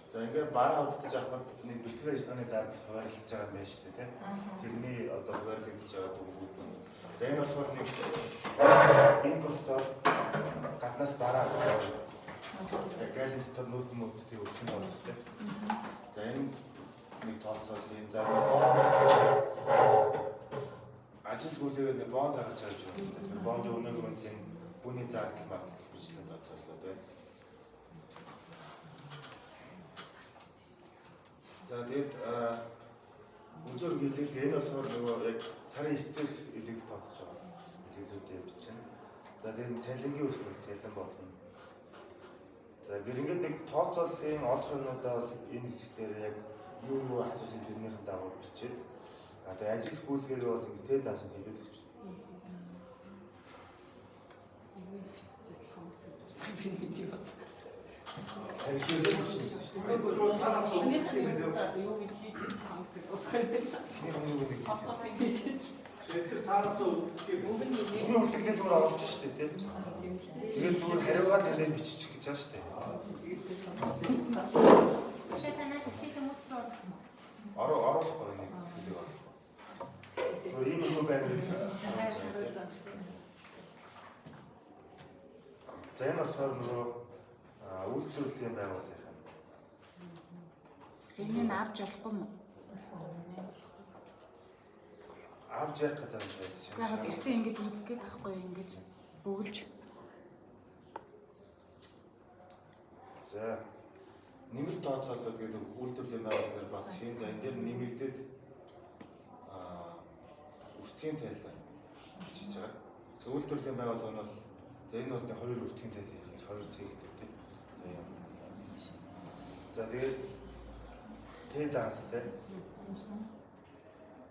За ингээд бараа худалдаж авахд нэг бэлтгэл ажиллагааны зардал хуваарлаж байгаа юм байна шүү дээ тийм. Тэрний одоо хуваарлагдаж байгаа дүнгууд. За энэ болохоор нэг импортоор гаднаас бараа авсан. Галийн дотор нүүтэн өртөн тооцоо тийм. За энэ нэг тооцоолын за ажил хүлээгээ нэг бонд гаргаж байгаа шүү. Тэр бондын өнөөг нь тийм бүний зардал мартах хэмжээнд тооцоолоод байна. За тэгээд өндөр хилэл энэ болохоор нөгөө яг сарын эцсээр хилэл тооцож байгаа. Хилэлүүд явж байна. За тэгээд цалингийн өрсөлдөг цалин болно. За ингээд нэг тооцооллын олох юмудаа бол энэ хэсгээр яг юу асуусан тэрнийхэн дагуу бичээд тэгээд ажил гүйцэтгэлгээ бол ингээд тэд даасан хэлээд өгч байна. Тэр цаанаас Эхний үлдэглээ зүгээр олж штэ тийм. Тэгээд зүгээр хариугаад энэ дээр бичих гэж байгаа штэ. Шатанаа тэсэхэ мөтрөө орсон. Оруулахгүй нэг зүйлийг бол. Зүгээр ийм юм байна гэж. За энэ болохоор нөгөө үйлдвэрлэлийн байгууллага юм. Шинэ авч болохгүй юм уу? Авч яах гэдэг юм бэ? Яг гэртээ ингэж үзэх гээд тахгүй ингэж бөглж. За нэмэлт тооцоолол гэдэг үйлдвэрлэлийн байгууллагаар бас хийн за энэ дээр нэмэгдээд өртгийн тайлбар хийж байгаа. Үйлдвэрлэлийн байгууллага нь бол за энэ бол хоёр өртгийн тайлбар хийхээр хоёр цэгтэй тийм. За юм. За тэгээд тэд даастай.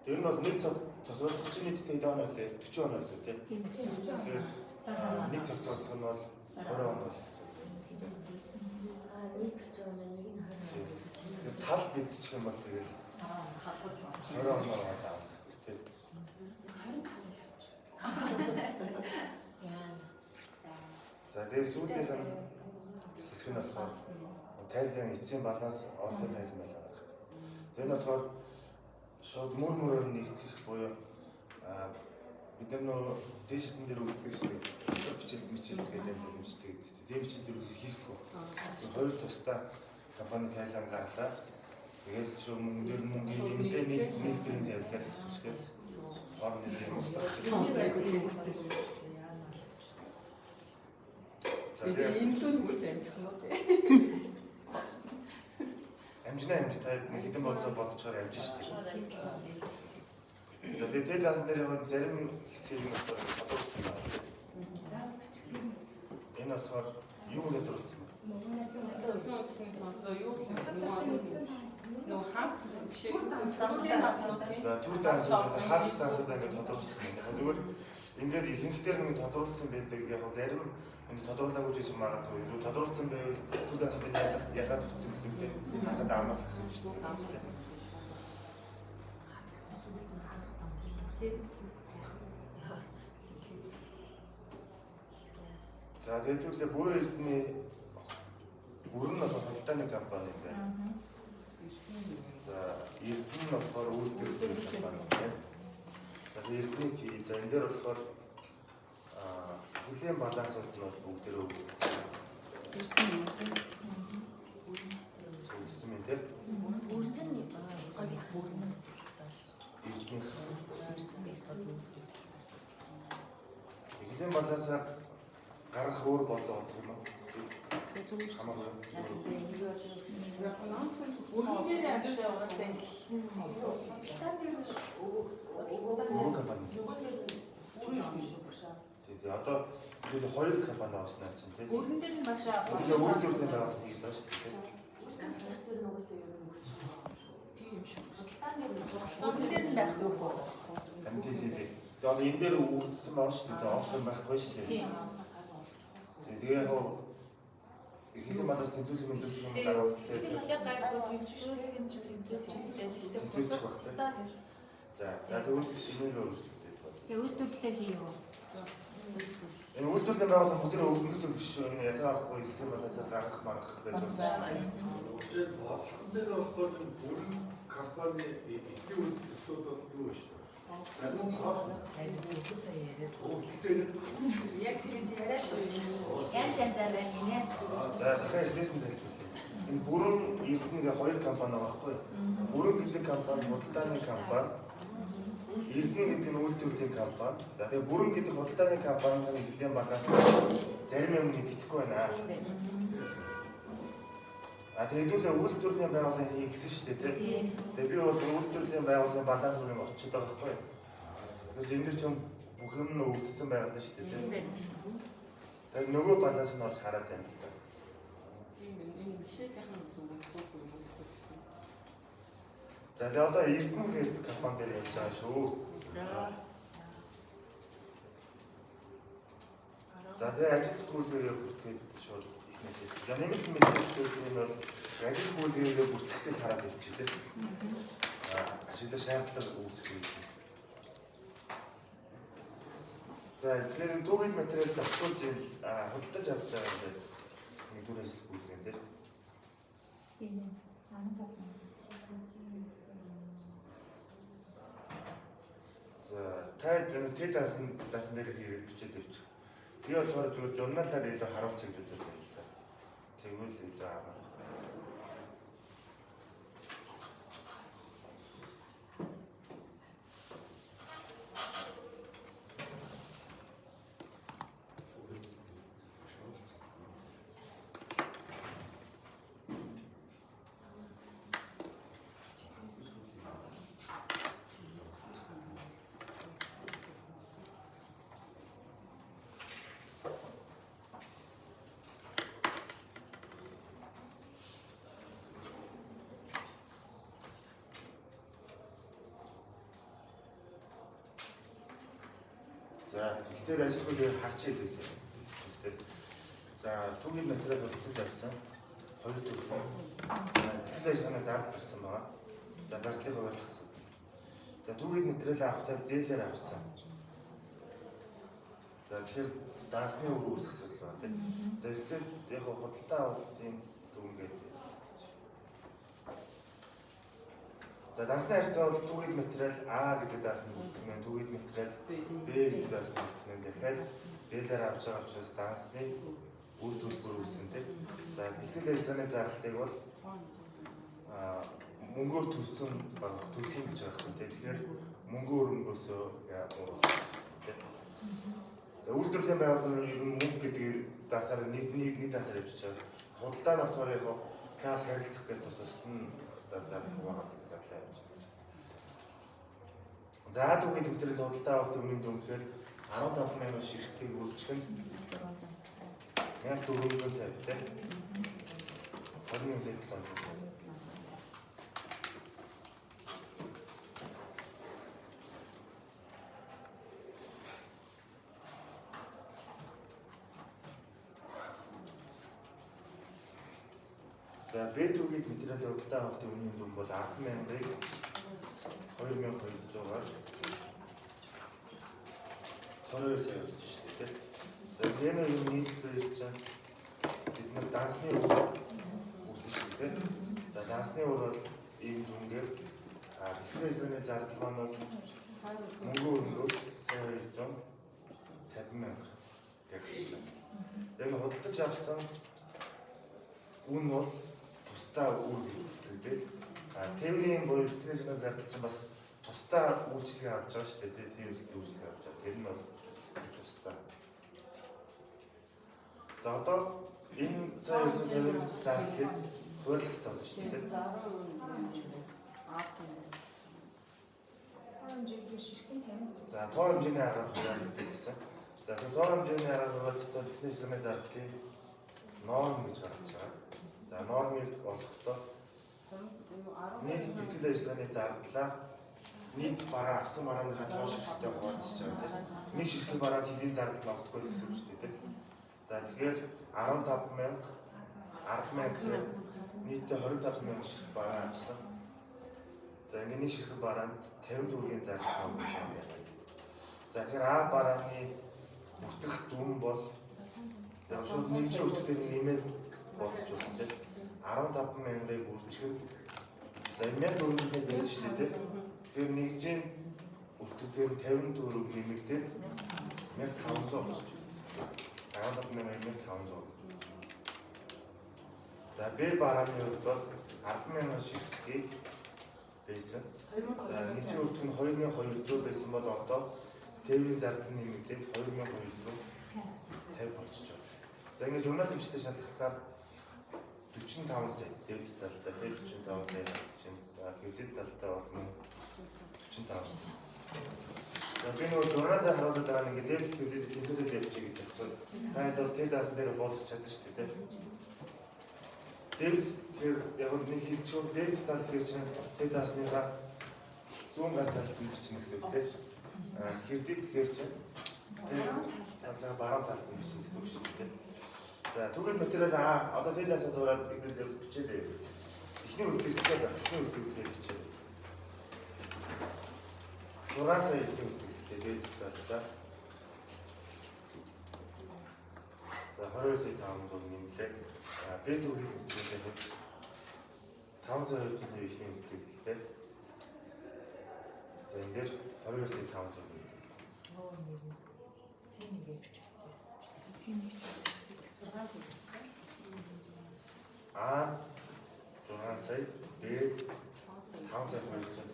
Тэр нь бол нэг цогцолгогч нийтдээ хэд он байлээ? 40 он байлээ тийм. Нэг цогцолгох нь бол 20 он байх гэсэн. Нэг 40 он нэг нь 20. Тал бэлтчих юм бол тэгэл 20 он авах гэсэн тийм. За тэгээд сүүлийнх нь хэсэг нь болохоор тайлбарын эцсийн баланс орлогын тайлбар байлаа. За энэ болохоор шууд мөрөөр нэгтгэх буюу бид нар нөө дээд шатн дээр үздэг шиг бичил гэдэг юм зүйлмжтэй гэдэг. Дээд бичил дээр үсэх хийхгүй. Хоёр тусдаа компани тайлбар гарлаа. Тэгээд шууд мөнгө дээр мөнгөний нэмлээ нийлбэрийн тавилаа гэсэн шиг. Орны юм устгах. Тэгээд энэ л үгүй амжих юм уу те. Амжнаа та нэг хэдэн бодлоо бодчихоор амжиж шүү дээ. За тэгээд тэд даасан дээр яг зарим хэсгийг нь бодуулсан байна. Энэ болохоор юу тодорхойлсон бэ? Нөө хат биш ээ. За түр даасан хат даасаа ингээд тодорхойлсон байна. Зүгээр ингээд ихэнхдээ нэг тодорхойлсон байдаг. Яг зарим энэ тодорхойлоогүй ч юм магадгүй. Юу тодорхойлсон байвал түр даасаа ялгаад өгсөн гэсэн үг тийм. Хатад амрах гэсэн үг шүү дээ. За тэгээд бүрэн эрдэнэ бүрэн нь болохоор худалдааны компани байна. За эрдэнэ нь болохоор үйлдвэрлэлийн компани байна. За эрдэнэ чи за энэ дээр болохоор хөлийн балансууд нь бүгдээрээ өгсөн. Эрдэнэ юм. Өгсөн юм тийм. Бүрдэн гол бүрэн. Эрдэнэ. Хөлийн балансаа гарах өөр болоо бодох юм уу? Хамаагүй. Үнээр амжих яваастай. Өөр компани. Тэгээд одоо бид хоёр компани авснаа чинь тийм. Өргөн дээр нь багшаа. Тэгээд үйлдвэрлэлийн байгууллага хийж байгаа шүү дээ. Тэр нугасаа ер нь хүч. Тийм шүү. Өргөн дээр нь байх уу? Тэгээд одоо энэ дээр үрдсэн байна шүү дээ. Олох юм байхгүй шүү дээ. Тэгээ яг хэлийн баланс тэнцвэрлэх юм даруул тэгээд тэнцвэрлэх багтай. За тэгвэл энийг өөрчлөлттэй байна. Тэгээ үйлдвэрлэлээ хийе юу? Энэ үйлдвэрлэлийн байгууллага бүгдээ өгнө гэсэн биш шүү. Энэ ялгаахгүй хэлхийн балаасаа гаргах маргах гэж байна. Жишээ нь бодлогон дээр болохоор энэ бүрэн компани эдийн үйлдвэрлэлүүд бол юу шүү дээ. Яг тэгж яриад янз байна гинэ. За дахиад хэлсэн тайлбарлая. Энэ бүрэн Эрдэнэ хоёр компани байгаа байхгүй юу? Бүрэн гэдэг компани худалдааны компани, Эрдэнэ гэдэг нь үйлдвэрлэлийн компани. За тэгээ бүрэн гэдэг худалдааны компанийн хэллийн багаас зарим юм итгэхгүй байна. Тэгээд хэдүүлээ үйлдвэрлэлийн байгууллагын хийгсэн шүү дээ тийм. Тэгээд би бол үйлдвэрлэлийн байгууллагын баланс бүрийн очиж байгаа байхгүй юу? Тэгэхээр энэ дэр ч бүх юм нь өвдсөн байгаад байна шүү дээ тийм. Тэгээд нөгөө баланс нь орж хараад байна л да. Энэ бишээхэн үгүй. За тэгээд одоо Эрдэнэ гэдэг компани дээр явж байгаа шүү. За тэгээд ажил гүйлгээ бүртгэж шууд ихнээс. За нэмэлт мэдээлэл нь бол ажил гүйлгээ бүртгэхдээ хараад ирчих тийм. Ажиглал шаардлага үүсгэх юм. За тэгэхээр төвийн материал зохицуулж худалдаж авч байгаа юм байна. Нэгдүгээр ажил гүйлгээ дээр. За таад тэд даасан дээр хийгээд бичээд явчих. Би болохоор зүгээр журналаар илүү харуулж гэж бодож байна л да. Тэгвэл илүү аа. За тэгэхээр ажилтнуудыг харчээд байлаа. За түүгийн материал бодож авсан. Хоёр төрлийн. Тэтгэл ажиллагааны зардал гарсан байгаа. За зардлыг хуваарлах асуудал. За түүгийн материал авахдаа зээлээр авсан. За тэгэхээр даасны үр үүсэх асуудал байна тийм. За тэгэхээр яг худалдаа авалтын дүнгээд. За даасны харьцаа бол түүгийн материал А гэдэг даасны бүртгэн, түүгийн материал Б гэдэг даасны бүртгэн дахиад зээлээр авч байгаа учраас даасны үр төлбөр үүснэ тийм. За тэтгэл ажиллагааны зардлыг бол мөнгөөр төлсөн гэж байгаа юм тийм. Тэгэхээр мөнгө өрөнгөөсөө тийм. За үйлдвэрлэлийн байгууллагын ер нь мөнгө гэдэг даасаар нэг даасаар явж байгаа. Худалдаа нь болохоор яг касс харилцах гэж тусад нь даасаар хуваах. За түүгийн төвлөрөл худалдаа авалтын үнийн дүн гэхээр 15,000 ширхтийг үржих нь 1450 тийм. 20,000 сая төгрөг. За Б түүгийн материалын худалдаа авалтын үнийн дүн бол 10,000-ыг 2200-аар 22 сая болж шүү дээ. За энэ юм нийтлэл чинь бид нар даасны үр үүсэж шүү дээ. За даасны үр бол ийм дүнгээр бэлтгэл ажиллагааны зардал маань бол мөнгө өрөнгөөр 250,000 гэгчлээ. Яг худалдаж авсан үн бол тусдаа үр гэж үздэг. Тээврийн буюу бэлтгэл ажиллагааны зардал чинь бас тусдаа үйлчлэгээ авч байгаа шүү дээ. Тээврийн үйлчлэгээ авч байгаа. Тэр нь бол тусдаа. За одоо энэ сая 200,000 зардлыг хуваарлах хэрэгтэй болно шүү дээ. За тоо хэмжээний аргаар хуваарлах гэсэн. За тоо хэмжээний аргаар хуваарлахдаа бэлтгэл ажиллагааны зардлыг норм гэж гаргаж байгаа. За нормыг олохдоо нийт бэлтгэл ажиллагааны зардлаа нийт бараа авсан барааныхаа тоо ширхтээ хуваалцж байгаа тийм. Нэг ширхэг бараа тэдний зардал ногдохгүй гэсэн үг шүү дээ. За тэгэхээр 15,000 10,000 гэхээр нийтдээ 25,000 ширхэг бараа авсан. За ингээд нэг ширхэг бараанд 50 төгрөгийн зардал ногдож байгаа юм. За тэгэхээр А барааны 15,000 авсан. За 25,000 ширхэг бараанд 50 төгрөгийн зардал ногдож байгаа. бүртгэх дүн бол яг шууд нэгжийн өртөлтөөр нэмээд бодож байна тийм. 15,000-ыг бүртгэх. За 1400 байсан шүү дээ тийм. Тэгэхээр нэгжийн өртөлтөөр 54 нэмэгдээд 1500 болчих. 15,500. За B барааны хувьд бол 10,000 шигтгэж байсан. За нэгжийн өртөг нь 2200 байсан бол одоо тээврийн зардал нэмэгдээд 2250 болчихж байна. За ингээд журнал хэмжээтэй шалгахаар 45 сая дээд талтай 45 сая чинь кредит талтай бол 45 сая. За би нөгөө журналаа харуулдаг байгаа нэг дээд кредит тэнцвэрээр явчих гэж байна. Таад бол тэд даасан дээр болгох чадна шүү дээ. Дээд тэгэхээр яг нэг хэлчихвэл дээд тал гэж чинь тэд даасныхаа 100 гаруй тал бичнэ гэсэн үг тийм. Кредит гэхээр чинь таасаа баруун талд бичнэ гэсэн үг шүү дээ. За түгээл материал одоо тэр ясаа зураад бичлэл бичээлээ. Эхний үлдэгдэлээ байна. Эхний үлдэгдэлээ бичээ. 6 сая эхний үлдэгдэлээ дээд талдаа. За 22 сая 500 нэмлээ. Б түгээл үлдэгдэлээ 5 сая 200 эхний үлдэгдэлээ. За энэ дээр 22 сая 500 нэмлээ. А 6 сая Б 5 сая 200.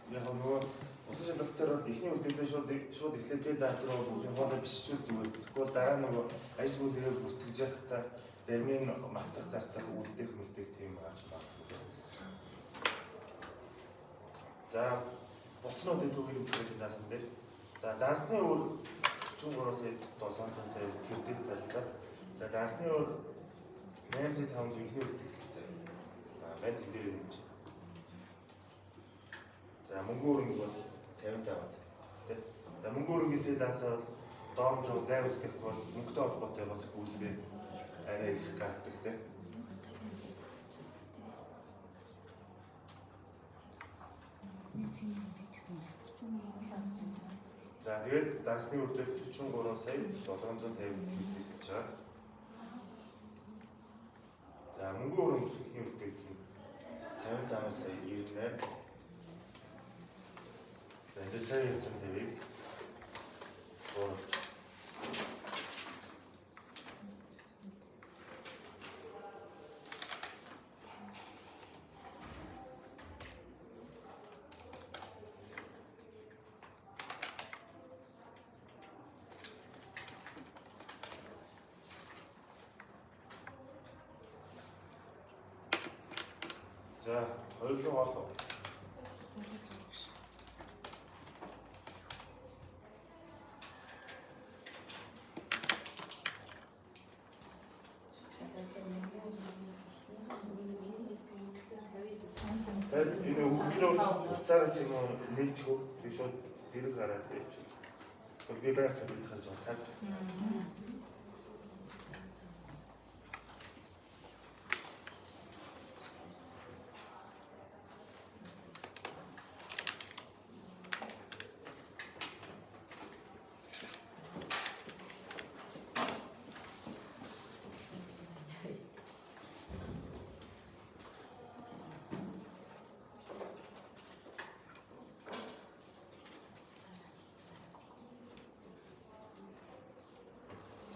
Яг нөгөө усан шалгалтаар бол эхний үлдэгдэл шууд эхлээд дээд даас руу бүгдийн хоолой бишчүүл зүгээр. Тэгвэл дараа нөгөө ажил үйлрээ бүртгэж явахдаа зарим нь мартах зартах үлдэх мүлдэх тийм ач магадгүй. За буцнуудын төвийн үлдэх даасан дээр. За даасны өөр 43 сая 750 кредит талтай. За даасны өөр 8 сая 500 эхний үлдэгдэлтэй. Бэнт дээр нэмж. За мөнгө өрнөг бол 55 сая. Тэ. За мөнгө өрнөгийн даасаа бол доорн жоо зайвал гэх бол мөнгөтэй холбоотой бас гүйлгээ арай их гардаг тэ. За тэгээд даасны үрдээр 43 сая 750 кредит гэж байгаа. За мөнгө өрнөгийн үлдэгдэл нь 55 сая 98. За энэ сая 150-ийг за хоёулаа олоо. Сая энэ өглөө уцаараа ч юм уу нээчихв. Би шууд зэрэг гараад байчих. Би байх цагт хаж байгаа цаг.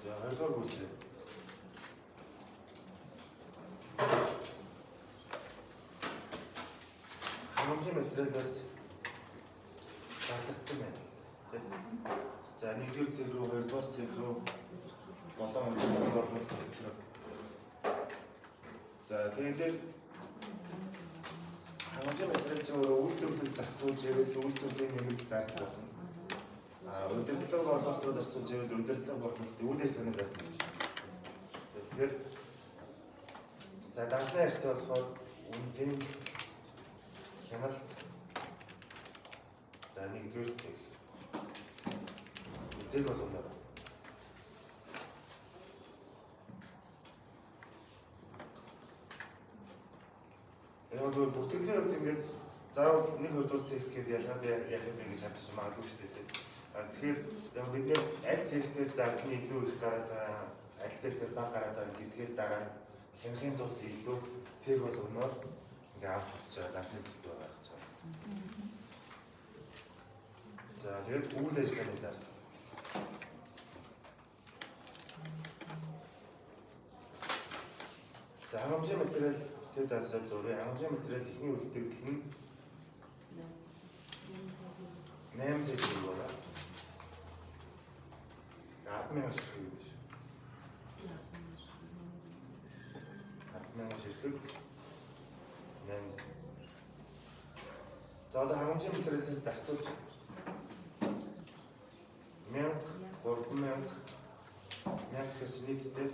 За хоёрдугаар бүлээ. Хамжийн материалаас зарлагдсан байна. За нэгдүгээр цэг рүү, хоёрдугаар цэг рүү болон өндөр болчихсон. За тэгээд хамжийн материал чинь үйлдвэрлэл зах зээл живэл үйлдвэрлэлийн нэмэлт зардал болно. Удирдлага борлуулалт руу зарцуулж байвал удирдлага борлуулалтын үйл ажиллагааны зардал гэж. Тэгэхээр за даасны харьцаа болохоор үнцийн хяналт За нэгдүгээр цэг. Зэг болгоно. Яг зөв бүтэглээ хувьд ингээд заавал 1-2 дугаар цэг гэхэд ялгаад яах юм бэ гэж харж магадгүй шүү дээ. Тэгэхээр яг бид нэр аль цэгтэр зардлын илүү их гараад байгаа, аль цэгтэр бага гараад байгаа гэдгээл дараа хянахын тулд илүү цэг болгоноор ингээд авч үзэж байгаа насны төлөв байгаа гэж байна. За тэгээд үйл ажиллагааны зардал. За хангамжийн материал тэд асаа зургийн хангамжийн материал ихний үлдэгдэл нь 8 сая төгрөг байна. 10,000 ширхэг биш. 10,000 ширхэг 8 сая. За одоо хангамжийн материалаас зарцуулж 1000, 3000, 1000 хэрч нийтдээ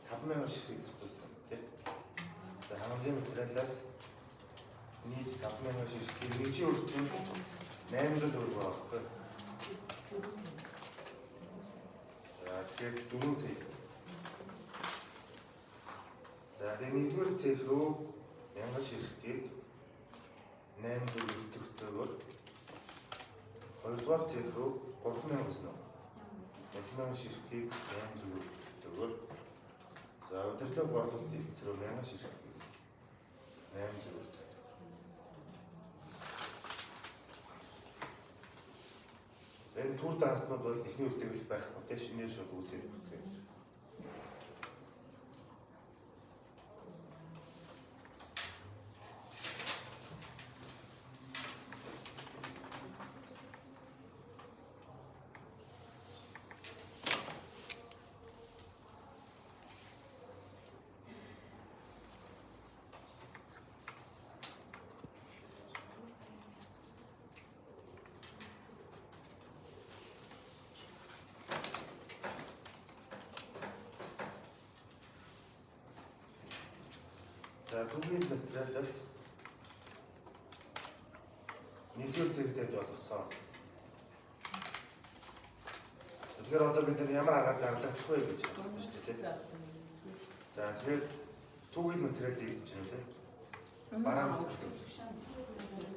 5,000 ширхэг зарцуулсан тийм. За хангамжийн материалаас нийт 5,000 ширхэг нэгжийн өртгөн 800 төгрөг байхгүй. За тэгэхээр 4 сая. За тэгээд нэгдүгээр цэх рүү 1000 ширхгийг 800 өртөгтэйгээр хоёрдугаар цэх рүү 3000 өснө. 3000 ширхгийг 800 өртөгтэйгээр за удирдлага борлуулалт хэлц рүү 1000 ширхгийг 800 өртөгтэй. Энэ түр дааснууд бол ихний үлдээгэл байхгүй тийм шинээр шууд үүсэж бүртгэж. За түүний материалаас нэгдүгээр цэгт тавьж болгосон. Тэгэхээр одоо бид нар ямар аргаар зарлагдах вэ гэж хэлсэн шүү дээ. За тэгэхээр түүний материалыг гэж юм лээ. Бараан хөтөлбөр.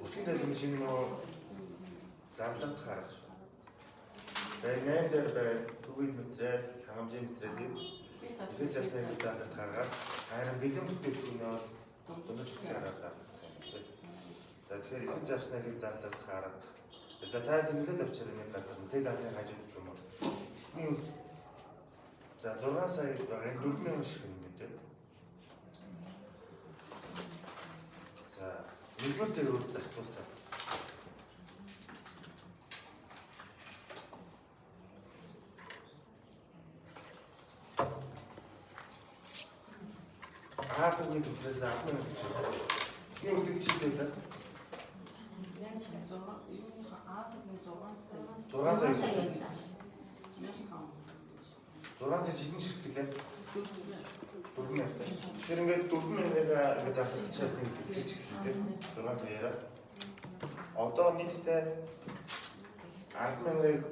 Өсгийн дэлгэн шинэ нөө зарлагдах арга шүү. Тэгээд 8 дээр бай түүний материал, хангамжийн материалыг ихэнх жаслын зарлагдах аргаар харин бэлэн бүтээгдэхүүнээ бол дундаж хүслийн аргаар зарлагдах юм байна. За тэгэхээр ихэнх жаслыг зарлагдах арга. За та тэмдэглээд авчирсан нэг газар нь тэд дасны хажууд гэх юм уу. За 6 сая байгаа 4,000 шиг юм дээ. За нэгдүгээр зэрэг зарцуулсан. Түүний төлөөс 10,000 гэж байна. Энэ үлдэгчтэй л 6 сая. 6 сая жидэн ширхэг гэлээ. 4,000. Тэр ингээд 4,000-аа ингээд зарцуулчихад нэг үлдэгч хэлтэй. 6 саяараа. Одоо нийтдээ 10,000-ыг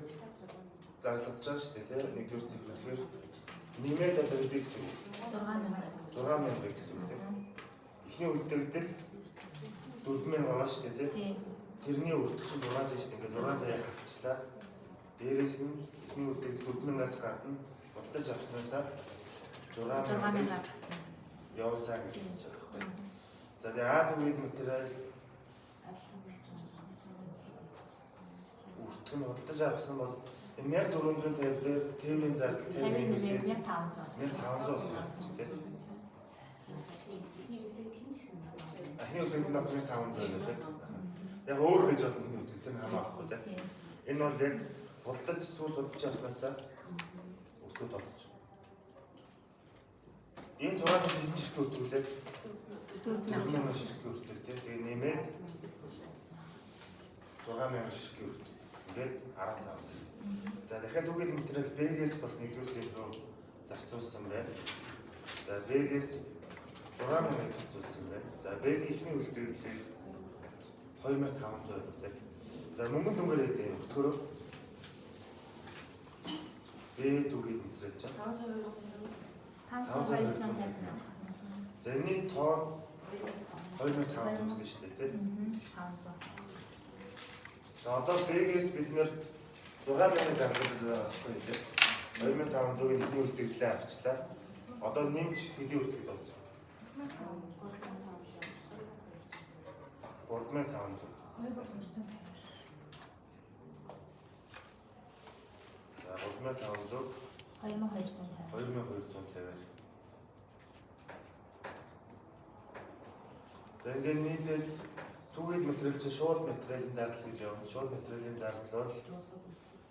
зарлагдаж байгаа шүү дээ, тийм. Нэгдүгээр цэвэрлэхээр нэмээд одоо хэд гэсэн үг? 6,000 гэсэн үг тийм. Эхний үлдэгдэл 4,000 байгаа шүү дээ тийм. Тэрний өртөг чинь 6 сая шүү дээ. Ингээд 6 сая хасчлаа. Дээрээс нь эхний үлдэгдэл 4,000-аас гадна бодож авснаасаа 6,000 явуулсан гэж хэлж байгаа байхгүй. За тэгээ А-дүгэд материал өртөг нь бодож авсан бол 1450 дээр тээврийн зардал 50,000 1500 болсон тийм. Ахны үлдэгдэл бас 1500 юм тийм. Яг өөр гэж бол энэ үлдэгдэл нь хамаахгүй тийм. Энэ бол яг худалдаж сүүл худалдаж авснаасаа өртгөө тооцож. Энэ 6 сая хэдэн ширхэг өртгөлээ? 4,000 ширхэг өртөг тийм. Тэгээ нэмээд 6,000 ширхэг өртөг. Ингээд 15 сая. За дахиад үгээр материал Б-гээс бас нэгдүгээр цэг рүү зарцуулсан байна. За Б-гээс 6,000 зарцуулсан байна. За Б-гийн ихний үлдэгдлийг 2,500 байна. За мөнгөн дүнгээр хэдэ өртгөрөө. Бэ дүгээд мэтрэлж байгаа. 5,250 мянга. За энэний тоон 2500 гэсэн шүү дээ тийм. 500. За одоо Б-гээс бид нэр 6,000 зардлыг авахгүй тийм. 2500-ийн хэдний үлдэгдлээ авчлаа. Одоо нэмж хэдний үлдэгдэл болсон? 3,500. За 3,500 2250. 2250. За ингээд нийлээд түүхийд материал чинь шууд материалын зардал гэж явна. Шууд материалын зардал бол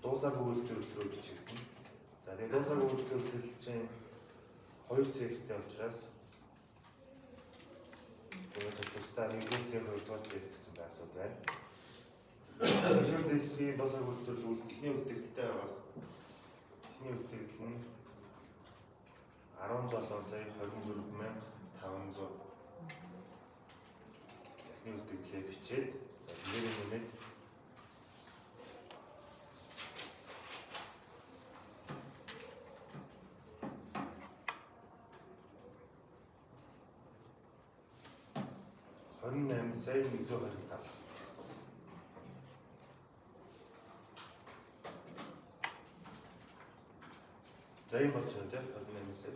дуусаагүй үйлдвэрлэл рүү бичигдэнэ. За тэгээд дуусаагүй үйлдвэрлэл чинь 2 цэгтэй учраас тэгээд тусдаа 1-р цэг 2-р цэг гэсэн асуудал байна. 1-р цэгийн дуусаагүй үйлдвэрлэл эхний үлдэгдэлтэй байгаа. Эхний үлдэгдэл нь 17,24,500 эхний үлдэгдлээ бичээд за нэр нэмээд сая 125. За юм болчихно тийм 28 сая.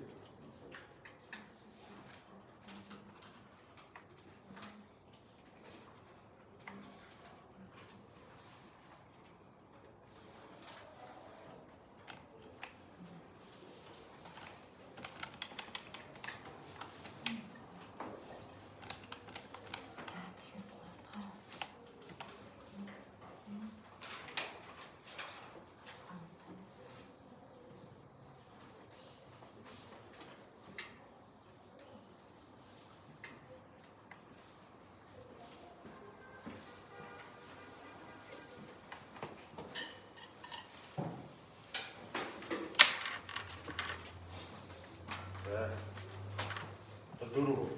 дөрөв.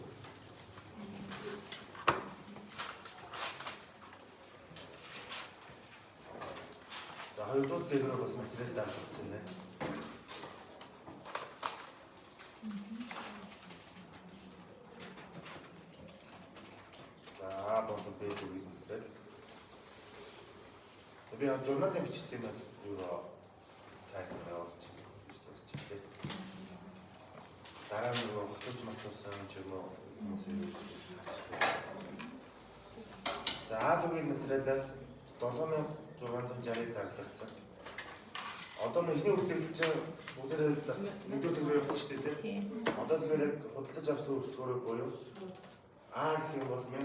За хоёрдугаар цэгрээ бас материал зарлагдсан байна. За болон бэд үгүй материал. Би журналын бичдэг юм юу тайп явуулж байна. Дараа нь хоцорч матурсан ч юм уу хүмүүсийн за A-ийн материалаас 7660-ыг зарлагдсан. Одоо эхний үлдэгдэл чинь бүгдээрээ нэгдүгээр цэгрээ явуулсан шүү дээ тийм. Одоо тэгэхээр яг худалдаж авсан өртгөөрөө буюу А гэх юм бол 1500.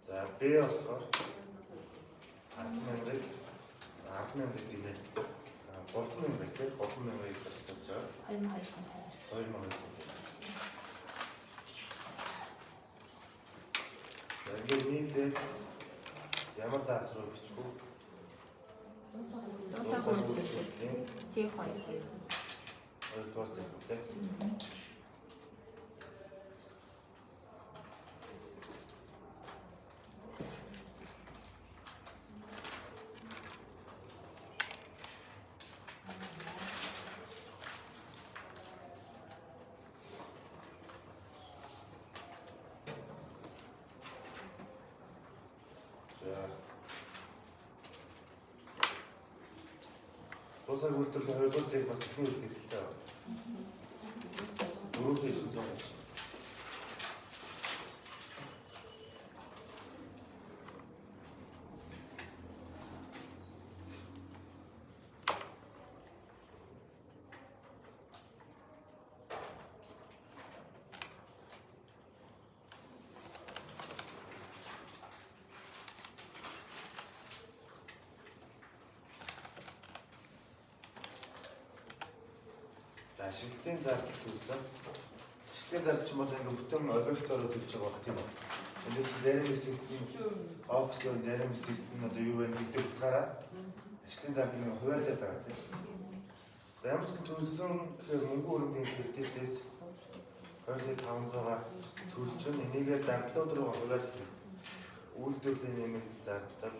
За Б болохоор 10,000 гинэ. 3,000 тийм 3,000-ыг зарцуулж байгаа. 2,250. За ингээд нийлээд ямар даас руу бичих вэ? C2. Хоёрдугаар цэг тийм. Тусаг үйлдвэрлэлийн хоёрдугаар зэрэг бас ихний үлдэгдэлтэй байна. 4,930. Шилтийн зардал төлсөн. Шилтийн зардал ч юм бол ингээд бүтэн объектоор төлж байгаа баг тийм үү. Эндээс зарим хэсэгт нь офсын зарим хэсэгт нь одоо юу вэ гэдэг утгаараа шилтийн зардал нэг хуваарлаад байгаа тийм. За ямар ч гэсэн төлсөн гэхээр мөнгө өрөмгийн кредитээс 2,500-аар төлж чинь энийгээ зардлууд руу хуваарлах. үйлдвэрлэлийн нэмэлт зардал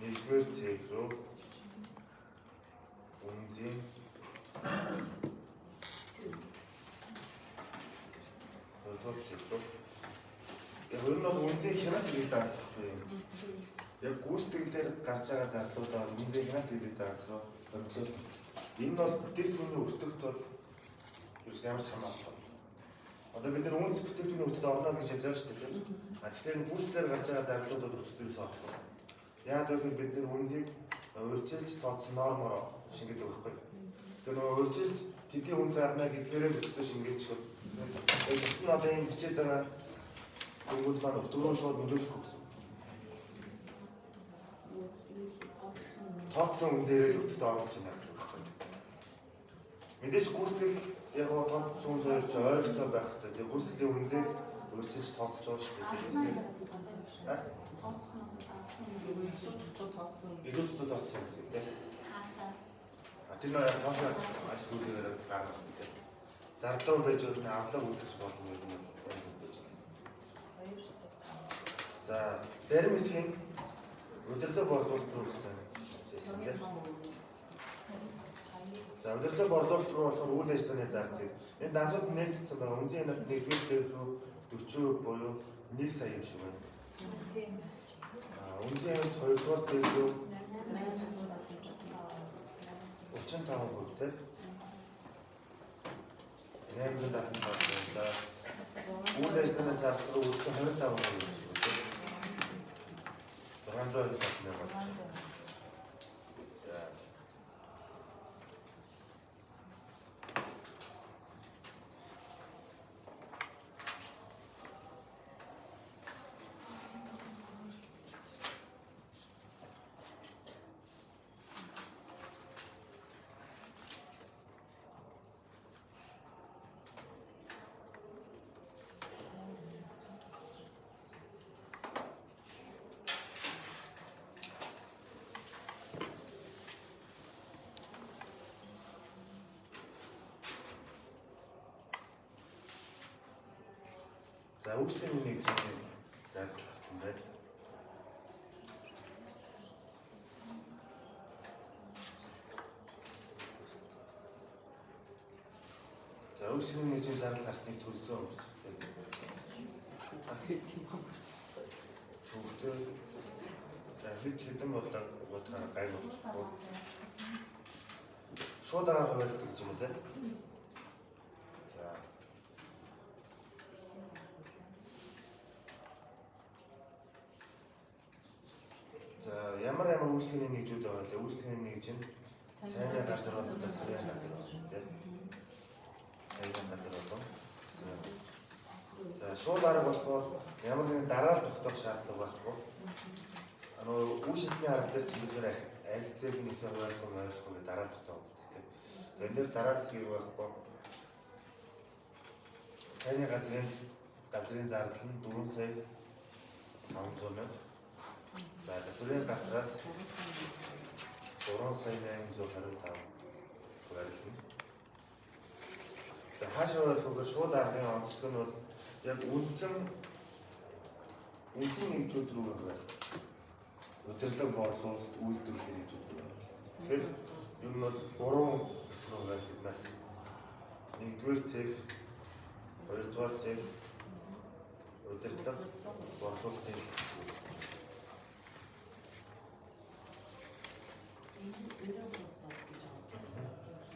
1-р цэг рүү үнэзийн 2-р цэг рүү яг энэ бол үнэзийн хяналт гэдэг даасахгүй юм. Яг гүйцэтгэлээр гарч байгаа зардлуудаар үнэзийн хяналт гэдэг даас руу хөрвүүлсэн. Энэ нь бол бүтээгдэхүүний өртөгт бол ерөөс ямар ч хамаахгүй. Одоо бид нэр үнэс бүтээгдэхүүний өртөд орно гэж хэлж байгаа шүү дээ. Тэгэхээр энэ гүйцэтгэлээр гарч байгаа зардлуудад өртөд ерөөс орохгүй. Яг тэгэхээр бид нэр үнэсийг урьдчилж тооцсон нормоор шингээдэг байхгүй. Тэгэхээр нөгөө урьдчилж тэдний үнэс гарна гэдгээрээ өртөд шингээчих. Тэгэхээр энэ одоо энэ бичээд байгаа хүмүүс маань өртөг рүү шууд нөлөөлөхгүй гэсэн. Тооцсон үнзээрээ өртөд оруулж байна гэсэн үг байна. Мэдээж гүйцэтгэл яг гоо тооцсон үнзээр ч ойролцоо байх хэрэгтэй. Тэгээ гүйцэтгэлийн үнзээр урьдчилж тооцож байгаа шүү дээ. Илүүд тооцсон гэдэг. Тэр нь яг тоошоо ажлуудаар гаргах гэдэг. Зардал байж болно, авлага үүсгэж болно гэдэг нь байж болно. За, зарим хэсгийн удирдлага борлуулалт руу гэсэн. За, удирдлага борлуулалт руу болохоор үйл ажиллагааны зардлыг энэ дансууд нэгдсэн байгаа. Үнэний хяналт 1-р цэг рүү 40% буюу 1 сая юм шиг байна. Үнэний хяналт 2-р цэг рүү 35% те. 875. За, үйл ажиллагааны зардал руу 25% юм шиг байна. 600 байна. За, үйлчлэгийн нэгжийн зардал гарсан байна. За, үйлчлэгийн нэгжийн зардал гарсныг төлсөн гэж байна. Түүхтэй за хэдэн бодлоо бодохоор гай болж байна. Шууд дараа хуваалцдаг гэж юм уу те? Ямар үйлчлэгийн нэгжүүд байгаа вэ? Үйлчлэгийн нэгж нь цайны газар болон засварын газар байна тийм. Цайны газар болон засварын газар. За шууд арга болохоор ямар нэгэн дараалал тогтоох шаардлага байхгүй. Үе шатны арга дээр чи бид нэр аль цэгийн нэгтэй хуваарлах гэдэг дараалал тогтоох тийм. За энэ дээр дараалал хийх байхгүй. Цайны газрын зардал нь 4 сая 500 мянга. За, засварын газраас 3 сая 825 хуваарлана. За, хаашаа хуваарлахаар шууд аргын онцлог нь бол яг үндсэн нэгжүүд рүү хуваарлах. Удирдлага борлуулалт, үйлдвэрлэлийн нэгжүүд рүү хуваарлах. Тэгэхээр ер нь бол 3 хэсэг хуваарлагдмаас 1-р цэг, 2-р цэг, удирдлага борлуулалтын хэсэг.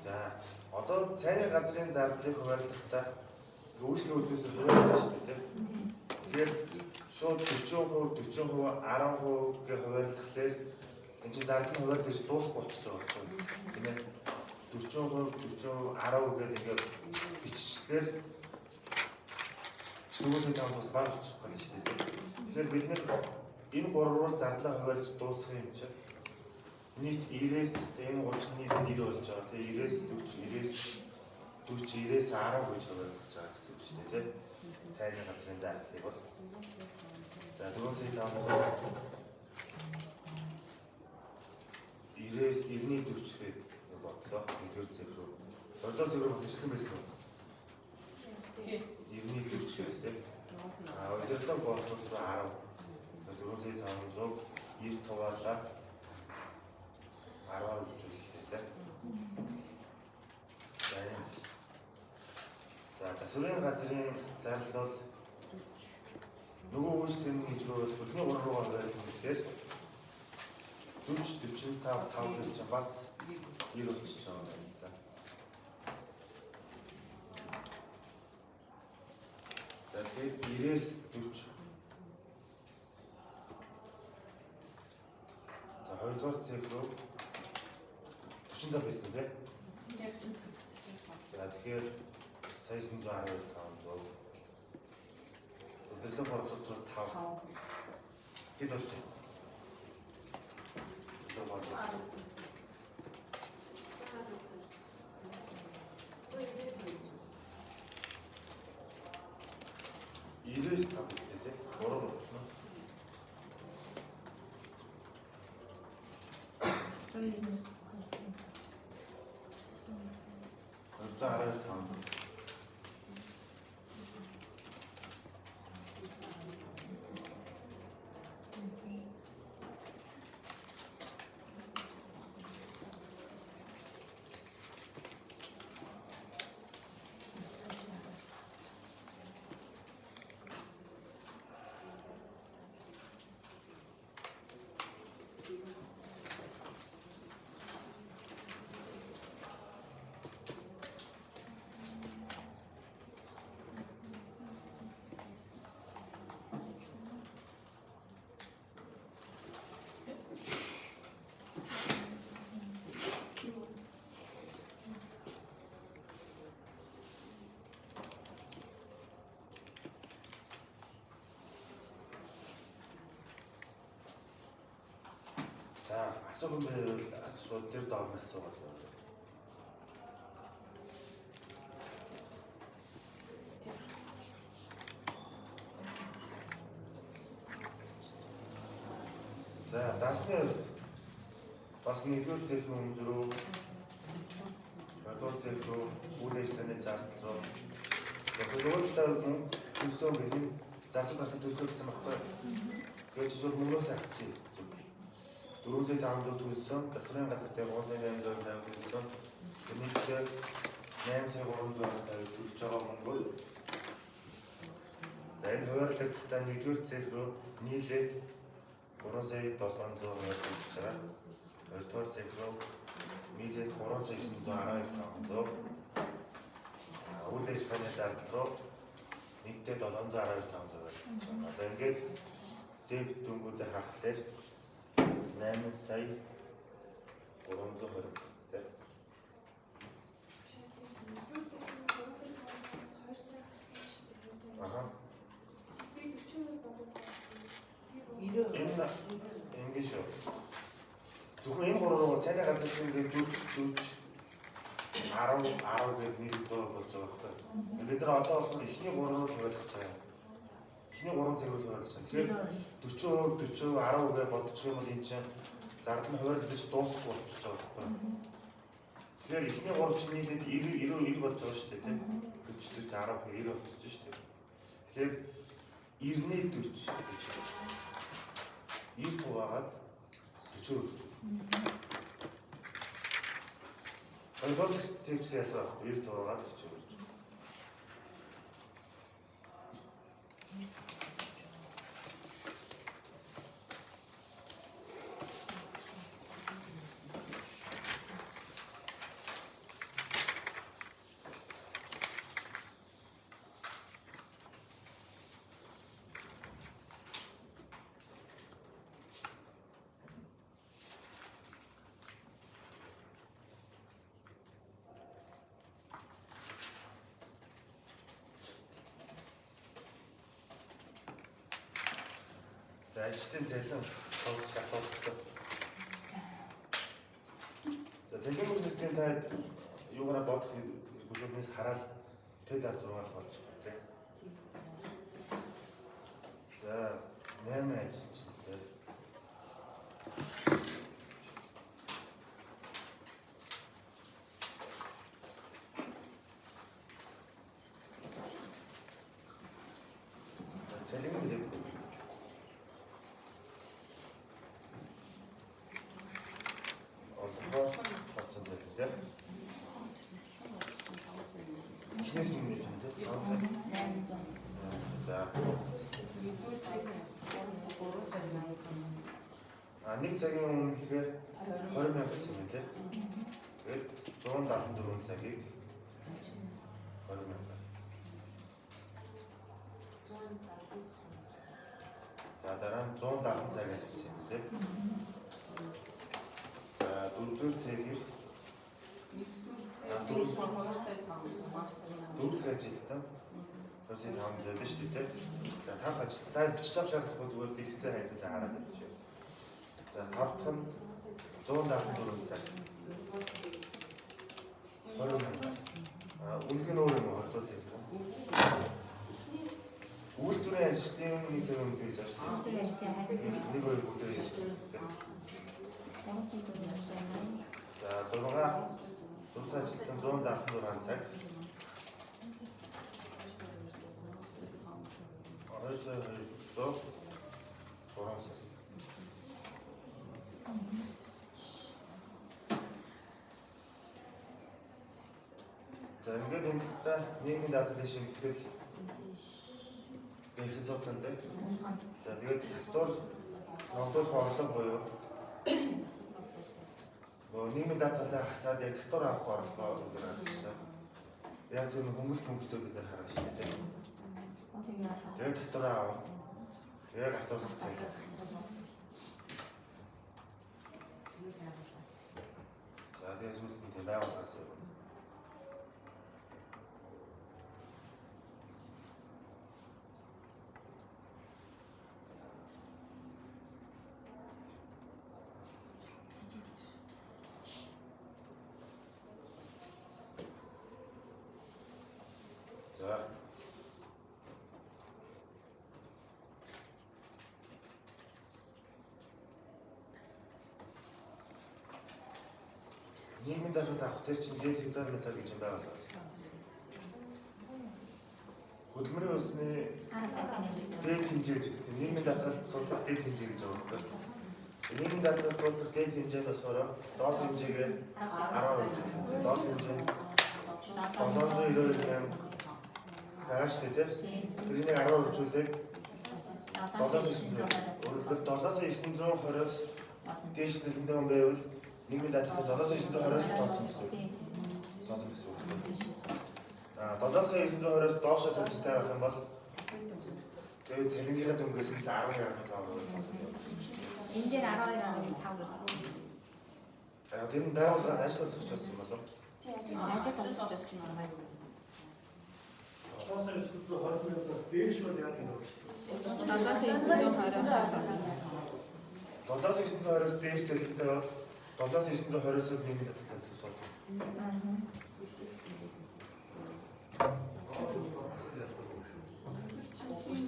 За, одоо цайны газрын зардлыг хуваарлахдаа үйлчлэгийн үзүүлсэн хуваарлаж шүү дээ. Тэгэхээр шууд 40%, 10% гээ хуваарлахлаар энэ чинь зардлын хуваарлаж дуусахгүй болчихж байгаа байхгүй юу? Тийм ээ. 40%, 10% гэдэг ингээд биччихлээр чөлөөсөө таамаг бас баг болчих гэнэ шүү дээ. Тэгэхээр бид нэр энэ 3 руу зардлаа хуваарлаж дуусгах юм чинь нийт 90-ээс энэ 30 нийт 90 болж байгаа. Тэгээ 90-ээс 40, 90-ээс 10 гэж хуваарлаж байгаа гэсэн үг шүү дээ, тийм. Цайны газрын зардлыг бол. За 4 сая 500 90-ээс 90-ний 40 гэдэг бодлоо 1-р цэг рүү. 2-р цэг рүү бас ижилхэн байсан уу? 90-40 гэдэг. Удирдлага бодлого руу 10. 4,500 9 тугаалаа 10-аар үржүүлэлтэй. За засварын газрын зардал бол нөгөө үйлчлэгийн хэмжээ бүхний 3 руугаа барих үнэхээр 40 45 гэж чинь бас 90 болчихж байгаа юм л да. За тэгээд 90-ээс 40. За хоёрдугаар цэг рүү 45 байсан үү? За тэгэхээр сая 912,500. Удирдлага бодлого руу 5. Хэд болж байна? Удирдлага бодлого. Ирээс 5 гэдэг тийм 3 болчихно. За 12,500. За асуух юм байвал шууд тэр доогны асуугаад байна. За дасны бас нэгдүгээр цэхийн өмнө рүү хоёрдугаар цэх рүү үйл ажиллагааны зардал руу зөвхөн төлсөө гэдэг зардал бас төлсөө гэсэн багтаа. Тэгэхээр чи зөвхөн мөнгөөс асчих гэсэн. 4,500 төлсөн, засварын газар дээр 3,850 төлсөн. Нийтдээ 8,350 төлж байгаа мөнгө. За энэ хуваарлагдтаа нэгдүгээр цэх рүү нийлээд 3,720 төлж байгаа. Хоёрдугаар цэх рүү нийлээд 3,912,500. Үйл ажиллагааны зардал руу нийтдээ 712,500. За ингээд дебет дүнгуудыг харахад 8 сая 320 тэ. Аха. Энэ шүү. Зөвхөн энэ гурав цайны газар чинь 40 10 гэдэг нэг 100 болж байгаа байхгүй. Бид нар одоо болохоор ихний 3 руу хуваалцаж байгаа. Ихний 3 зэрэг хуваалцаж байгаа. Тэгэхээр 40% 10% бодчих юм бол энэ чинь зардал нь хуваалцаж дуусахгүй болчихж байгаа байхгүй. Тэгэхээр ихний 3 чинь нийлээд 90 болж байгаа шүү дээ тийм. 40 10 90 болчихж шүү дээ. Тэгэхээр 90-ний 40 гэж байна. 90 хуваагаад 40 өргөж. Хоёрдугаар цэгцээ ялгаа байхгүй 90 хуваагаад 40 өргөж. За ажилтны цалин тоглож татуулсан. За цалин үйлдвэрийн таад юугаараа бодох бүшүүднээс хараад тэд асуугаад болж байна тийм. За 8 ажилчтай. цалин нэр. Олдохоо хатсан цалин тийм. Эхнээс нь нэр юм тийм. 5 сая. 800. За. Нэгдүгээр цагийн 3 сая 80. Нэг цагийн үнэлгээ 20,000 гэсэн юм тийм. Тэгээд 174 цагийг 20,000. За дараа нь 170 цаг ажилласан юм тийм. За дөрөвдүгээр цагийг Нэгдүгээр цагийн 2 сая 500 маш сайн. дөрөв ажилтан 2,500 биш үү тийм. За тав ажилтан бичиж авах шаардлагагүй зүгээр дэлгэцээ хайдуулаа хараад явчих. За тав дахь нь 174 цаг. 20,000. Үнэлгээ нь өөр юм уу 20 цаг юм. Үйлдвэрийн ажилтны нэг цаг үнэлгээ гэж байна шүү дээ. Үйлдвэрийн ажилтны Нэг хоёр үйлдвэрийн ажилтны. За 6 ажилтан 174 цаг. 200 3 сая. За ингээд энэ талдаа нийгмийн дадлын шимтгэл их зовлонтой. За тэгээд стор номдох орлого буюу нийгмийн дадлын хасаад яг дотор авах орлого гэдэг харагдсан. Яг зөв хөнгөлөлтөө бид нар харах шүү дээ. Тэгээд дотор авах. Тэгээд хатуулах цалин. За тэгээд сүлд нь байгууллагаас юм. За. Нийгмийн дадлал авах дээр чинь дээд хязгаар мэцаар гэж юм байна. Хөдөлмөрийн усны дээд хэмжээ гэж гэдэг. Нийгмийн дадлал судлах дээд хэмжээ гэж байгаа юм. Нийгмийн дадлал судлах дээд хэмжээ нь болохоор доод хэмжээгээ 12 жил. Доод хэмжээ нь 792,000 байгаа шүү дээ тийм. Тэрийг 10 үржүүлээд 7,920-оос дээш зэлэндээ хүн байвал нийгмийн дадлал 7,920-оос тооцсон гэсэн үг. Тооцсон гэсэн үг. 7,920-оос доошоо цалинтай байх юм бол тэгээд цалингийн дөнгөс нь 11.5% тооцсон юм. Энэ дээр 12.5 гэж. Тэр нь байгууллагаас ажил олгож чадсан юм болов? Тийм ажил олгож чадсан юм байна. 7,920-аас дээш бол яг юм. 7,920-оос дээш цалинтай бол 7,920-оос нийгмийн дадлал цэцсэн.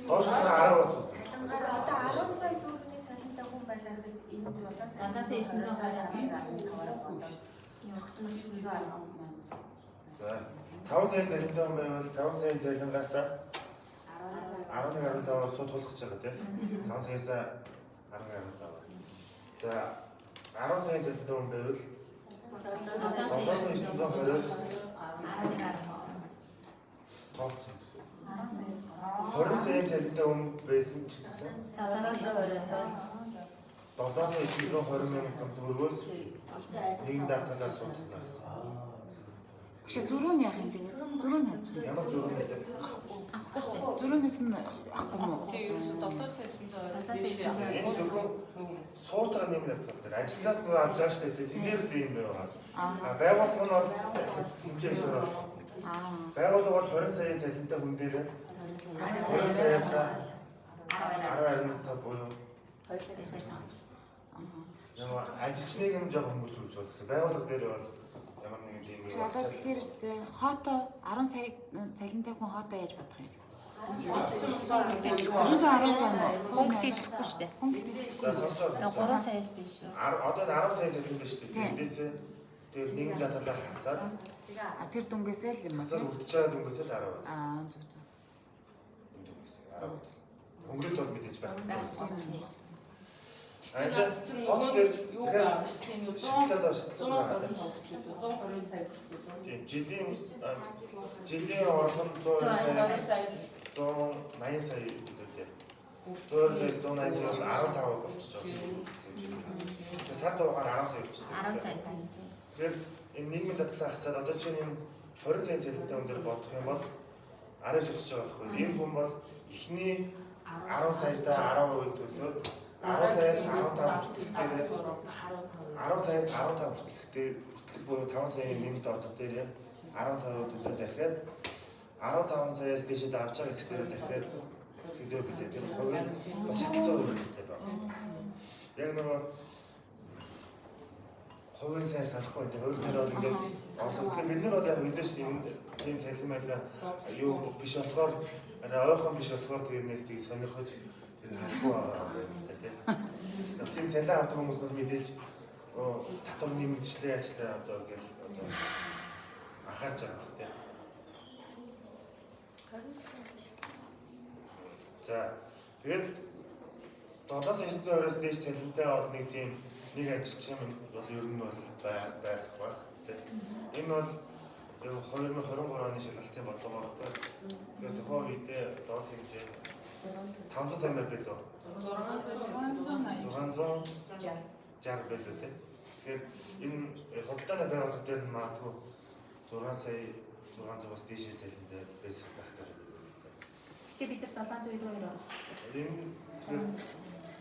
Доош нь 10%. Цалингаар одоо 10 сая төгрөгийн цалинтай хүн байлаа гэхэд энэ 7,920-аас За 5 сая цалинтай хүн байвал 5 сая цалингаас 11.5%-аар сууд тулах гэж байгаа тийм. 5 саяас 11.5%. За 10 сая цалинтай хүн байвал 7,920-оос 11.5. тооцсон гэсэн. 10 саяас 20 сая цалинтай хүн байсан ч гэсэн 7,920,000 төгрөгөөс нийгэм дадлалаас суудах гэсэн. Чи зөрүү нь яах юм тэгээд зөрүү нь хаач. Ямар зөв юм бэ? Зөрүүнээс нь авахгүй мó. Тийм ерөөсө 7,920-оос дээш Энэ зөвхөн суутаа нэмэлт болдог. Ажлаас нөгөө авч байгаа шүү дээ. Тэгээр л юм байна. Байгууллага нь бол хэмжээ зөрөө. Байгууллага бол 20 сая цалинтай хүн дээр 20 саяас 10.5 буюу ямар ажилчныг юм жоохон хөнгөлж өгч болно гэсэн. Байгууллага дээр бол ямар нэгэн тийм юм Одоо тэгэхээр үстэй хоото 10 сая цалинтай хүн хоото яаж бодох юм? Хөнгөлт идэхгүй шүү дээ. За сонсож байна. 3 саяас дээш. Одоо 10 сая цалин биш үү? Тэндээсээ тэр нийгэм дадлалаа хасаад Тэр дүнгээсээ л юм хасаад байна. үлдчихэж байгаа дүнгээс л 10. Зүг зүг. Энэ дүнгээс 10. Өнгөрөлт бол мэдээж байхгүй. байхгүй. Ажид хот дээр юу байгаа ш тийм үү? 120 сая. тийм жилийн орлого 120 сая 180 сая үлдээ. 120 сая 180 сая 15% болчихж байгаа. Тэгэхээр сар дугаар 10 сая болчихсон. 10 сая. Тэгэхээр энэ нийгмийн дадлага хасаад одоо чинь энэ 20 сая цалинтай хүн дээр бодох юм бол 10 сая болчихж байгаа байхгүй. Энэ хүн бол эхний 10 саяда 10% төлөөд 10 саяас 15 хүртэлтэй 10 саяас 15 хүртэлтэй буюу 5 саяын нэмэлт орлого дээр 15% төлөө дахиад 15 саяас дээшээ авч байгаа хэсэг дээр дахиад хэдөө билээ. Тэр хувийн бас шалтгаан өөрчлөлттэй байна. Яг нөгөө хувийн сайн санахгүй энэ хувь нэр бол ингээд орлого. Тэгэхээр бид нар бол яг үдээш тийм цалин байлаа юу биш болохоор арай ойрхон биш болохоор тэгээ нэг тийг сонирхож тэр харахгүй байгаа тийм. Тийм цалин авдаг хүмүүс бол мэдээж татвар нэмэгдчлээ ажиллаа одоо гэж одоо анхаарч байгаа баг тийм. За тэгээд 7,920-оос дээш цалинтай бол нэг тийм нэг ажилчин бол ер нь бол байх баг тийм. Энэ бол яг 2023 оны шалгалтын бодлого байхгүй. Тэгээд тухайн үедээ доод хэмжээ 550 байлоо. 660 байлоо тийм. Тэгэхээр энэ худалдааны байгууллага дээр нь магадгүй 6 сая 600-аас дээшээ цалинтай байсан байх гэж. Тэгээ бид нар 700 руу Энэ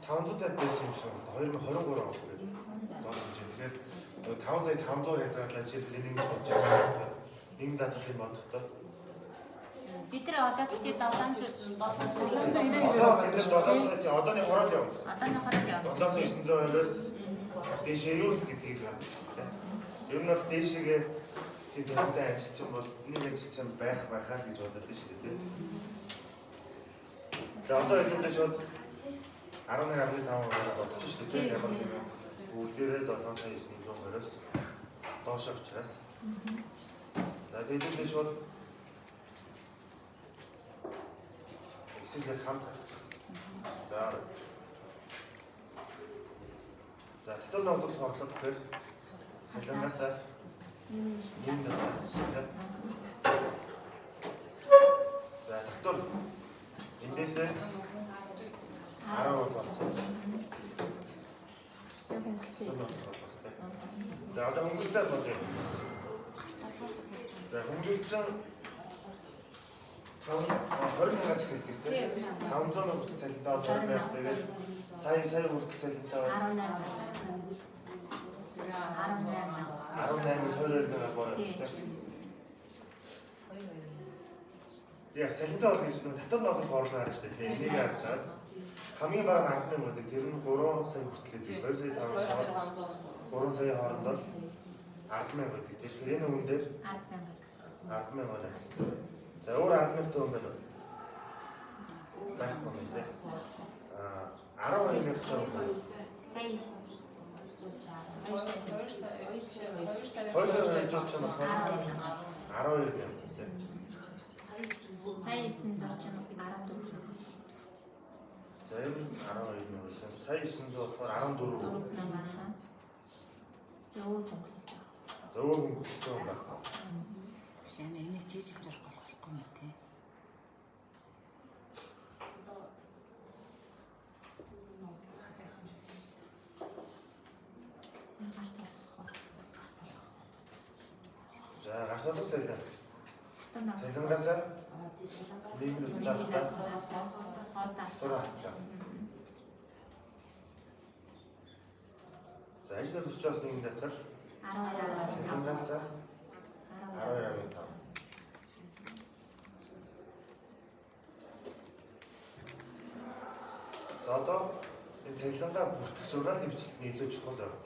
550 байсан юм шиг 2023 он гэдэг. Доод хэмжээ. Тэгэхээр 5 сая 500 хязгаарлаж жишээлбэл нэг гэж бодож байгаа. Нэг дадлын бодохдоо бид нар одоо тэгтээ 700 одооны хорол явна гэсэн. одооны хорог явна. 7,920-оос дээшээ юу л гэдгийг харна тийм. Ер нь бол дээшээгээ тийм төвтэй ажилчин бол нэг ажилчин байхаа гэж бодоод байна шүү дээ тийм. За одоо энэ шууд 11.5% бодож шүү дээ тийм. Ямар нэгэн бүгдээрээ 7,920-оос доош учраас. За тэгээд шууд Excel-ээр хамт. За татвар ногдол хорлох гэхээр цалингаас юм даа шиг. За татвар эндээсээ 10% болсон. За одоо хөнгөлөлтөө бодъё. За хөнгөлөлт 20,000-аас эхэлдэг тийм 500 хүртэл цалинтай бол 20,000 тэгээд сая хүртэл цалинтай бол 18,000 бороо тийм. Яг цалинтай бол гэж татвар ногдол хорлоо харж штэ тийм энийг харж чад хамгийн бага 10,000 гэдэг тэр нь 3 сая хүртэл гэдэг 2 сая 500-аас 3 сая хоорондоос 10,000 гэдэг тэгэхээр энэ хүн дээр 10,000 байна. За өөр 10,000 төгрөг байна. Байхгүй юм тийм. 12,000 төгрөг байна. Сая 2 сая 200 ч юм уу. 12,000 тийм. сая 900 ч юм уу 14. За энэ 12,000 сая 900 болохоор 14. За өөр хөнгөлөлтөө байхгүй. Шана энэ чийжил зарах болохгүй юм тий. За гашаалт цалин. Цалингаас нийгмийн талаасаа суралцлаа. За ажил төрчөөс нийгмийн дадлал 12. цалингаас 12.5. За одоо энэ цалингаа бүртгэх журналын бичлэг нь илүү чухал байна.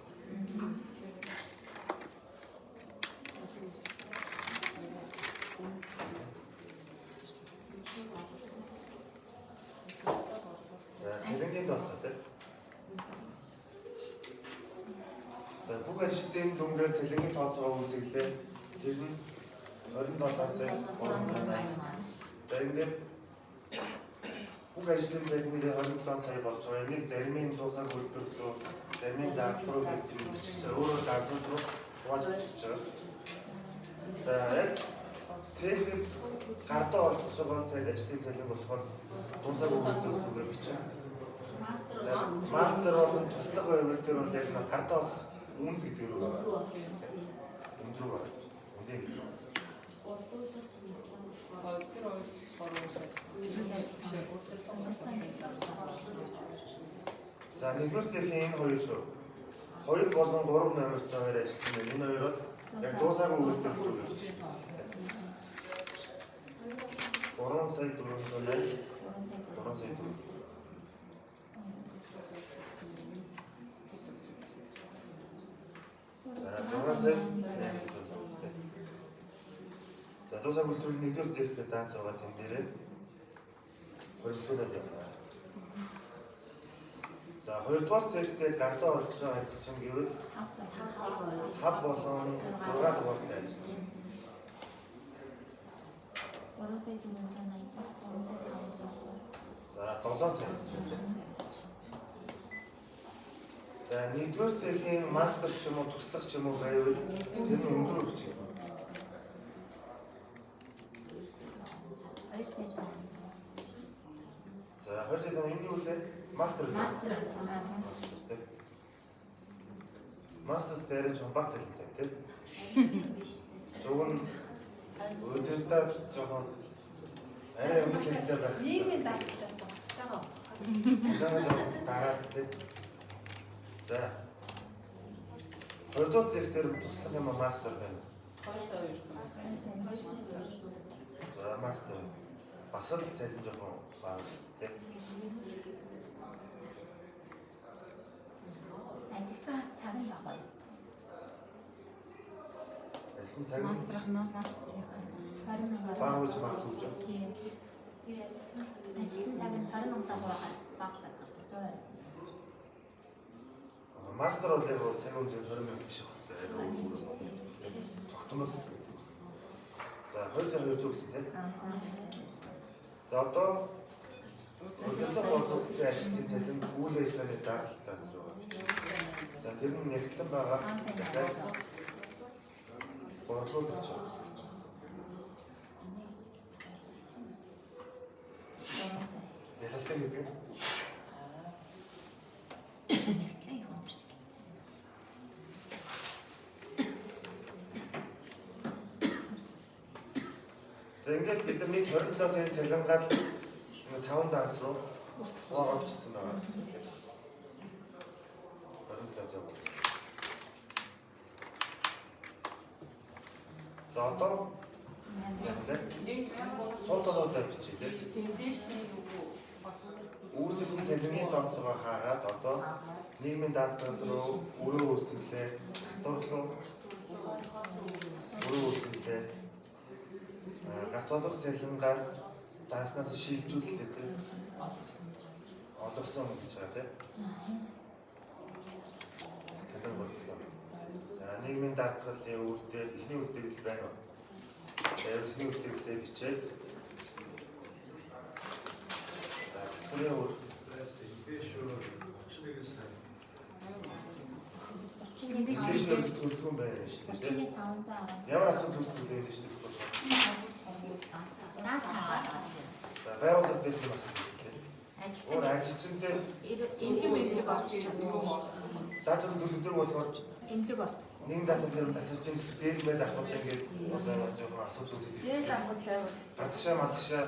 За цалингийн тооцоо тийм. За бүх ажилтны дүнгээр цалингийн тооцоогоо үүсгэлээ. Тэр нь 27-аас 380. За ингээд бүх ажлын зармыг 27 сая болж байгаа. Энийг зармын дуусах үйлдвэрлэлөө, зармын зардал руу гэдэг нь бичих чинь өөрөө дарсууд руу хувааж бичих чинь. За яг цэхэд гардаа оролцож байгаа цаг ажлын цалин болохоор дуусах үйлдвэрлэлөө бичих. За мастер болон туслах байвал дээр бол яг нэг гардаа оролцох үнц гэдэг нь өндөр байна. Үнэн л. Тэр ойл боруулсан. За нэгдүгээр цэхийн энэ хоёр шүү. 2 болон 3 номерт хоёр ажилтсан байна. Энэ хоёр бол яг дуусаагүй үйлдвэрлэл рүү явж байна. 3 сая 480 3 сая 400. За 6 сая 800. За дуусаагүй үйлдвэрлэл нэгдүгээр цэхтэй данс байгаа юм дээрээ хөрвүүлээд явна. За хоёрдугаар цэхтэй гардаа орж байгаа ажилчин гэвэл 5 болон 6 дугаартай ажилчин. 3 сая 480, 3 сая 500. За 7 сая. За нэгдүгээр цэхийн мастер ч юм уу туслах ч юм уу байвал тэр нь өндөр бичих. 2 сая 500. За 2 сая энэ юу вэ? Мастер. Мастер дээр ч бац цалинтай тийм. Зөв нь өдөртөө жоохон арай өндөр цалинтай байх. Нийгмийн даатгаас зогсож байгаа. Цалин дараад тийм. За. Хоёрдугаар цэг дээр туслах юм мастер байна. 200. За мастер. Бас л цалин жоохон бага тийм. Ажигсан цаг нь бага. Элсэн цаг Мастрах нь 20 мянга. бага гэж магадгүй ч. Ажигсан цаг нь 20 мянга байгаа. Бага цаг гарч 100. Мастер бол яг цаг үеийн 20 мянга биш байна. Тогтмол. За 2 сая 200 гэсэн тийм. За одоо өдөртөө бодлогын ажлын цалин үйл ажиллагааны зардал талаас руу бичиж. За тэр нь нягтлан байгаа. Бодлогоч. Ялалтын гэдэг. За ингээд бид нэг 27 сая цалингаад 5 данс руу хуваалцсан байгаа гэсэн үг. 27 сая. За одоо суудалуудаа бичиж үүсгэсэн цалингийн тооцоогоо хаагаад одоо нийгмийн даатгал руу өрөө үүсгэлээ, татварлуу өрөө үүсгэлээ гатолох цалингаар дааснаас шилжүүлэлээ тийм олгосон гэж байгаа тийм цалин болгосон. За нийгмийн даатгалын үүргээр эхний үлдэгдэл байна уу? Эхний үлдэгдлээ бичээд за түрийн үр 41 биш төлөвлөгөө байна шүү дээ. 510. Ямар асуудал үүсгэх вэ шүү дээ. Наас За байгууллага дээр юм асуудал тийм. Өөр ажилтны ажилчнаар Эмнэлэг орж ирэх юм уу? даатгал төлөвлөдөг болохоор эмнэлэг орд. нэг даатгал дээр тасарч юм зээлмэл авах ингээд одоо жоохон асуудал үүсгэж. Тэгэл авахлаа Гадагшаа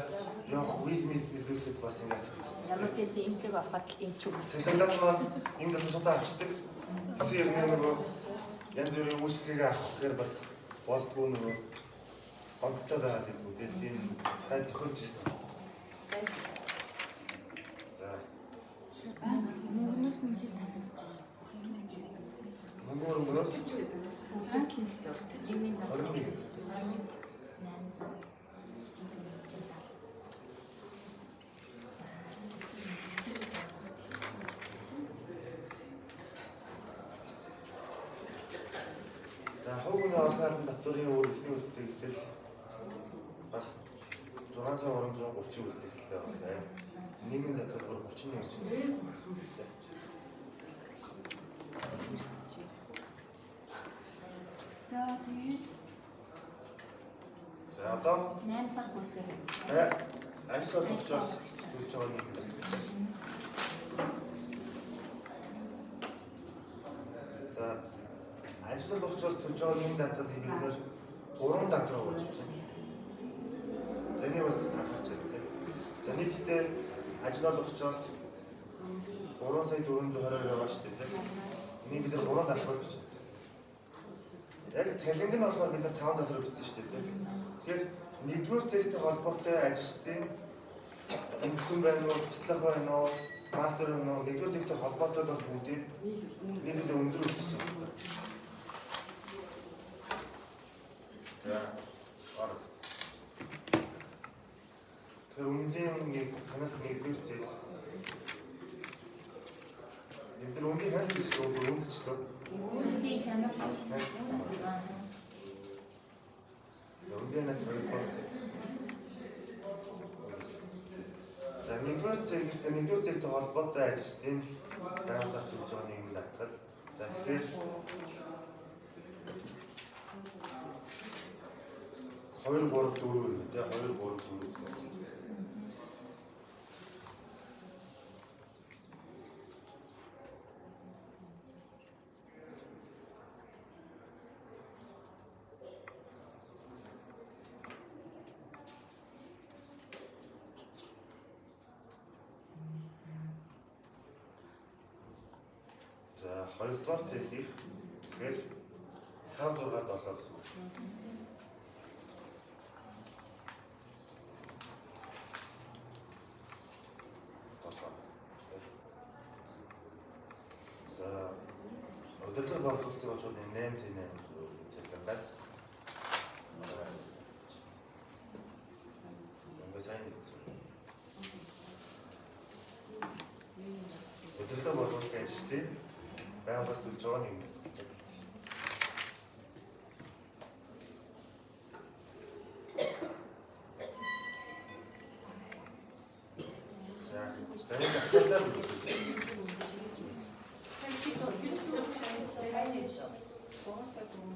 явах виз мэдүүлэхэд бас ингэ асуудал. ямар ч хэсэг эмнэлэг авахад л эмч үү. Цалингаас маань энэ тусуудаа авчдаг. Бас яг нөгөө янз бүрийн үйлчлэгээ авах гэхээр бас болдгоо нөгөө гомдолтой байгаад юм уу. Тэгээд энэ хай тохиолж ирсэн. За. мөнгнөөс нь хэд тасалж байгаа. Мөнгөөс Жимийн 21 гэсэн. За хуугийн олгаалын татварын өөрчлөлтийн үлдэгдэл бас 6 сая 330 үлдэгдэлтэй байна. нийгмийн татвар 31 чинь. За одоо 8 дахь бүлгээр. ажил олгогчоос төлж байгаа нийгэм. За ажил олгогчоос төлж байгаа нийгэм даатгал хэлбэрээр 3 газар болж байна. За энийг бас анхаарч байна. За нийтдээ ажил олгогчоос 3,420,000 байгаа шүү дээ. Энийг бид 3 газар гэж байна. Яг цалинг нь болохоор бид 5 газар бичсэн шүү дээ. Тэгэхээр нэгдүгээр зэрэгтэй холбоотой ажилчдын үндсэн байна уу, туслах байна уу, мастер байна уу, нэгдүгээр зэрэгтэй холбоотой бол бүгдийг нийлүүлээ өндөр үлчиж байна. За орох. Тэр үнэний нэг ханаас нэгдүгээр зэрэг энэ үнэний ханаас гэж үнэсчлээ. Үнэтэй чанар. За үнэний нэг хоёрдугаар зэрэг. За нэгдүгээр зэрэгтэй холбоотой ажилчдын байгууллагаас төлж байгаа нийгэм даатгал. За тэгэхээр 2 3 4 юм те 2 3 4 гэсэн үг. За хоёрдугаар зэргийг тэгэхээр 5 6 7 гэсэн үг. За өдөрлөг бодлолтыг очоод 8 цалингаас сайн нэг өдөрлөг бодлолт ажилчдын байгууллагаас төлж байгаа нэг. За энэ захиалгаар Богосоо дөрөв.